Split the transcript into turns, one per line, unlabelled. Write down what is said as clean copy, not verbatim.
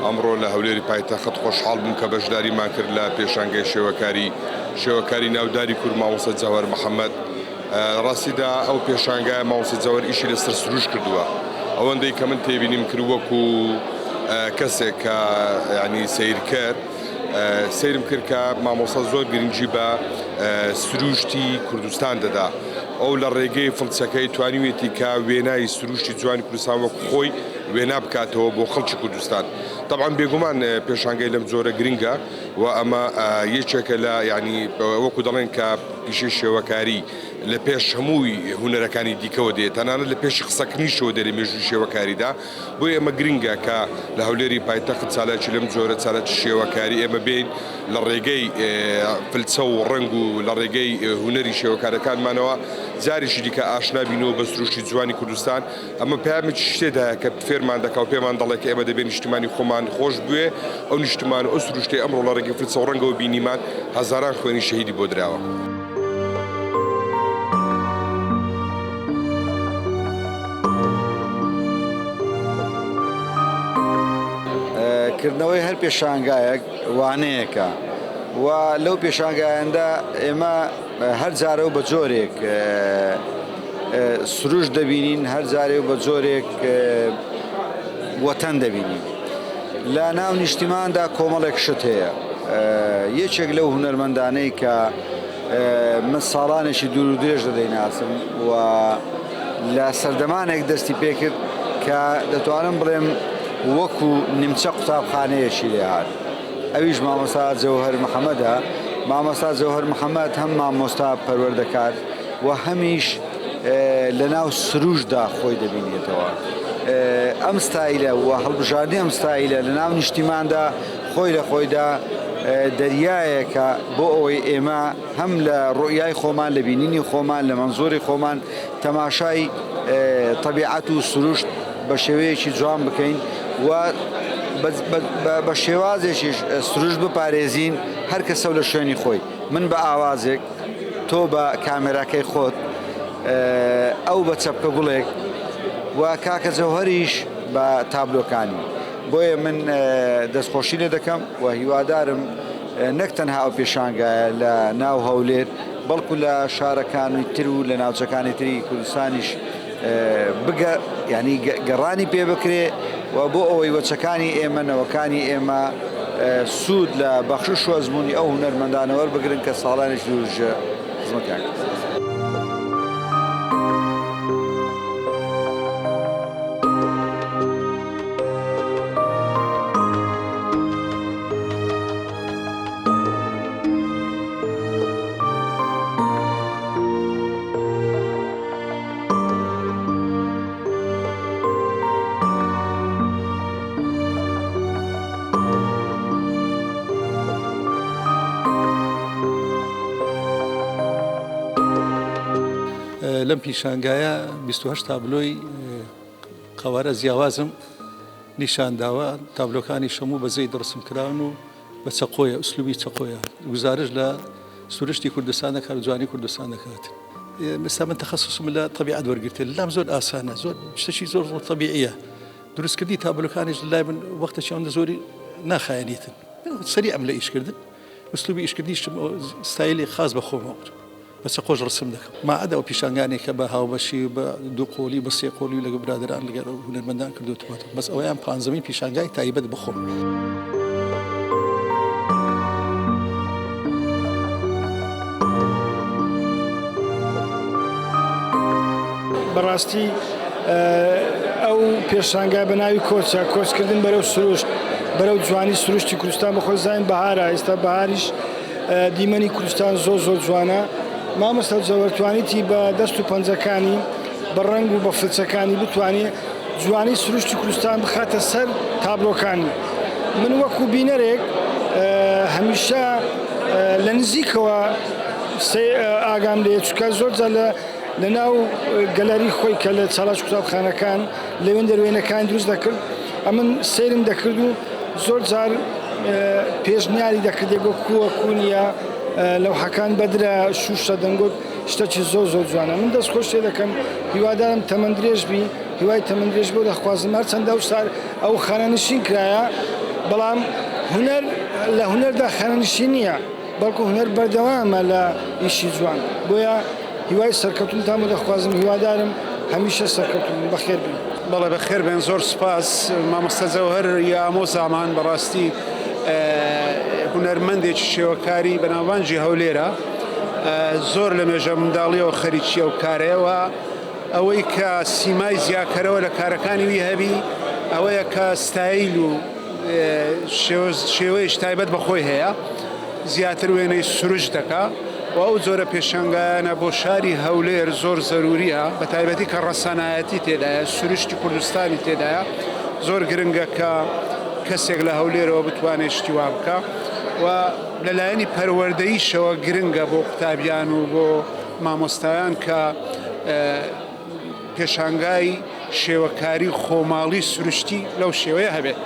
ئەمڕۆ لە هەولێری پایتەخت خۆشحاڵ بووم کە بەشداریمان کرد لە پێشانگەی شێوەکاری ناوداری کورد مامۆستا جەوهەر محەممەد. ڕاستیدا ئەو پێشانگای مامۆستا جەوهەر ئیشی لەسەر سروش کردووە، ئەوەندەی کە من تێبینیم کرد وەکو کەسێک کە ینی سیرکرد سیرم کرد کە مامۆستا زۆر گرنگی بە سروشتی کوردستان دەدا. ئەو لە ڕێگەی فڵچەکەی توانیوێتی کە وێنای سروشتی جوانی کوردستان وەکو خۆی وێنا بکاتەوە بۆ خەڵکی کوردستان. طبعا بێگومان پێشانگای لەم زۆرە گرنگە و ئەمە یەکێکە لە ینی وەکو دەڵێن کە پیشەی شێوەکاری لە پێش هەمووی هونەرەکانی دیکەوە دێت، تەنانەت لە پێشی قسەکنیشەوە دەرێ مێژووی شێوەکاریدا. بۆ ئێمە گرنگە کە لە هەولێری پایتەخت چالاکی لەم جۆرە چالەتی شێوەکاری ئێمە بین لە ڕێگەی فلچە و ڕنگ و لە ڕێگەی هونەری شێوەکارەکانمانەوە جاریشی دیکە ئاشنا بینەوە بە سروشتی جوانی کوردستان. ئەمە پامێکی شتێدایە کە فێرمان دەکا و پێمان دەڵێت کە ئێمە دەبێت نیشتمانی خۆمان خۆش بوێ. ئەو نیشتمان ئەو سروشتی ئەمڕۆ لە ڕێگەی فلچە و ڕەنگەوە بینیمان هەزاران خوێنی شەهیدی بۆ دراوە.
کردنەوەی هەر پێشانگایەک وانەیەکە و لەو پێشانگایەندا ئێمە هەر جارە و بە جۆرێک سروش دەبینین، هەر جارێ و بە جۆرێک وەتەن دەبینین. لە ناو نیشتیماندا کۆمەڵێک شت هەیە. یەکێک لەو هونەرمەندانەی کە من ساڵانێکی دوور و درێژ دەدەیناسم و لە سەردەمانێک دەستی پێکرد کە دەتوانم بڵێم وەکو نیمچە قوتابخانەیەشی لێهات. ئەویش مامۆستا جەوهەر محەممەدە. مامۆستا جەوهەر محەممەد هەم مامۆستا پەروەردەکار و هەمیش لە ناو سروشدا خۆی دەبینێتەوە. ئەم ستایلە و هەڵبژاردننی ئەم ستایلە لە ناو نیشتیماندا خۆی لە خۆیدا دەریایەکە بۆ ئەوەی ئێمە هەم لە ڕوئیای خۆمان لە بینینی خۆمان لە مەنزۆری خۆمان تەماشای تەبیعەت و سروشت بە شێوەیەکی جوان بکەین و بە شێوازێکی سروش بپارێزین هەر کەسە لە شوێنی خۆی. من بە ئاوازێک، تۆ بە کامێراکەی خۆت، ئەو بە چەپکە گوڵێک و کاکە جەوهەریش بە تابلۆکانی. بۆیە من دەستخۆشی لێ دەکەم و هیوادارم نەک تەنها ئەو پێشانگایە لە ناو هەولێر بەڵکو لە شارەکانی تر و لە ناوچەکانی تری کوردستانیش بگە ینی گەڕانی پێ بکرێ و بۆ ئەوەی وەچەکانی ئێمە نەوەکانی ئێمە سوود لە بەخشش و ئەزمموی ئەو هونەرمەندانەوە بگرن کە ساڵانێک دوورژە خزمەتیان کرد.
لەم پیشانگایە 28 تابلۆی قەوارە جیاوازم نیشانداوە. تابلۆکانی شەموو بەزەی دڕسم کراون و بە چەقۆیە ئوسلوبی چەقۆیە گزارش لە سروشتی کوردستان دەکات و جوانی کوردستان دەکات. ئێستا من تەخەسوسم لە طبیعەت وەرگرتێ. لەم زۆر ئاسانە، زۆر شتێکی زۆر طبیعیە. دروستکردی تابلۆکانیش لای من وەختێکی ئەوەندە زۆری ناخایەنیتن. سەریع ئەم لە ئیشکردن، ئوسلوبی ئیشکردیشم ستایلی خاص بە خۆمەوە بەس خۆش ڕسم دەکەم. ماعەدە ئەو پیشانگانێک کە بە هاوبەشی بە دوو قۆلی بە سێ قۆلی لەگە برادران لەگەڵ هونەرمەندان کردوتەوە. بەس ئەویان پانزەمین پیشانگای تایبەت بخۆم.
بەڕاستی ئەو پێشانگای بە ناوی کۆچە کۆچکردن بەرەو سروشت، بەرەو جوانی سروشتی کوردستان بەخۆی زاین بەهارە. ئێستا بەهاریش دیمەنی کوردستان زۆر زۆر جوانە. مامۆستا جەوهەر توانیتی بە دەست و پەنجەکانی بە ڕنگ و بە فلچەکانی بتوانێت جوانی سروشتی کوردستان بخاتە سەر تابلۆکانی. من وەکو بینەرێک هەمیشە لە نزیکەوە ئاگام لێ چونکە زۆر جار لە ناو گەلەری خۆی کە لە چالاک قوتابخانەکان لەوێن دەروێنەکان دروست دەکرد، ئەمن سێرم دەکرد و زۆر جار پێشنیاری دەکردێک بۆ کووەکوونیە لەو حەکان بەدرە شوشە دەنگۆت شتێکی زۆر زۆر جوانە. من دەستخۆش لێ دەکەم، هیوادارم تەمەندرێژ بی، هیوای تەمەندرێژ بۆ دەخوازم هەرچەندە ئەو خانەنشین کرایە بەڵام هوەر لە هوەردا خانشی نییە بەڵکو هوەر بەردەوامە لە ئیشی جوان بۆیە هیوای سەرکەوتنتان دەخوازم هیوادارم هەمیشە سەرکەوتن بەخێر بن.
بەڵێ بەخێر بێن زۆر سوپاس مامۆستا جەوهەر یا ئامۆزامان بەڕاستی هونەرمەندێکی شێوەکاری بەناوبانجی هەولێرە زۆر لە مێژە منداڵیەوە خەریکی ئەو کارەیەوە ئەوەی کە سیمای زیاکەرەوە لە کارەکانی وی هەبی ئەوەیە کە ستایل و شێوەیەش تایبەت بەخۆی هەیە زیاتر وێنەی سروش دەکا و ئەو جۆرە پێشنگایانە بۆ شاری هەولێر زۆر زەروریە بە تایبەتی کە ڕەسەنایەتی تێدایە سروشتی کوردستانی تێدایە زۆر گرنگە کە کەسێک لە هەولێرەوە بتوانێت شتیوا بکە و لەلایەنی پەروەردەییشەوە گرنگە بۆ قوتابیان و بۆ مامۆستایان کە پێشانگای شێوەکاری خۆماڵی سروشتی لەو شێوەیە هەبێت.